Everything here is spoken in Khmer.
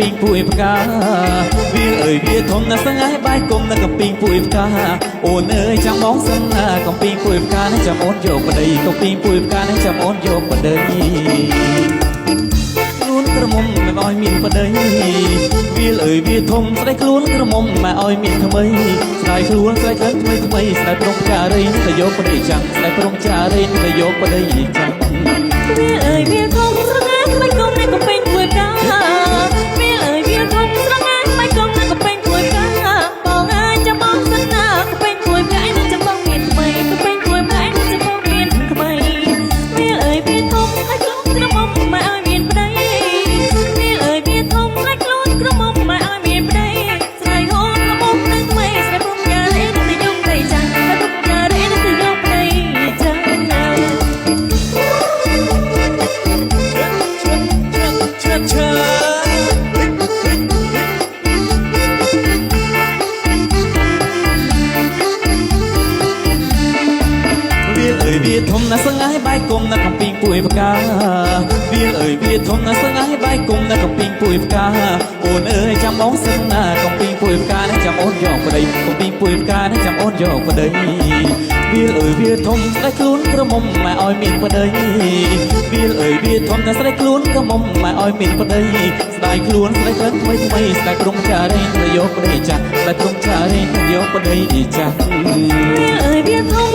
ពីងពួយផ្កាវាអើយវាធំណាស់ស្ងាយបាយគុំនៅកំពីងពួយផ្កាអូនអើយចាំបងសិនណាកំពីងពួយផ្កានេះចាំអូនយកប្តីកំពីងពួយផ្កានេះចាំអូនយកប្តីខ្លួនក្រមុំមិនឲ្យមានប្តីវាអើយវាធំស្ដីខ្លួនក្រមុំមិនឲ្យមានថ្មីស្ដីខ្លួនស្ដីក្លិនថ្មីថ្មីស្ដីប្រុងចារីទៅយកប្តីចាំស្ដីប្រុងចារីទៅយកប្តីចាំវាអើយវាធំស្រងាត់មិនគុំនៅកំពីងពួយផ្កាវាអើយវាធំស្រងាត់មិនគុំនៅកំពីងពួយផ្កាបងអើយចាំបងសិនណាកំពីងពួយផ្កានេះចាំបងមានថ្មីកំពីងពួយផ្កានេះចាំបងមានថ្មីវាអើយវាធំហើយខ្លួនក្រមុំមិនឲ្យមានប្តីវាអើយវាធំហើយខ្លួនក្រមុំមិនឲ្យមានប្តីស្រីហូនក្រមុំនឹងថ្មីស្រីព្រមយ៉ារេទៅយកប្តីចាំស្រីព្រមយ៉ារេទៅយកប្តីចាំវាធំណាស់ស្ងាយបាយគុំនៅកំពីងពួយផ្កាវាអើយវាធំណាស់ស្ងាយបាយគុំនៅកំពីងពួយផ្កាអូនអើយចាំបងសិនណាកំពីងពួយផ្កានេះចាំអូនយកប្តីកំពីងពួយផ្កានេះចាំអូនយកប្តីវាអើយវាធំស្ដីខ្លួនក្រមុំមិនឲ្យមានប្តីវាអើយវាធំណាស់ស្ដីខ្លួនក្រមុំមិនឲ្យមានប្តីស្ដីខ្លួនស្ដីក្លិនថ្មីថ្មីស្ដីព្រមចារីទៅយកប្តីចាស់ស្ដីព្រមចារីទៅយកប្តីចាស់វាអើយវាធំ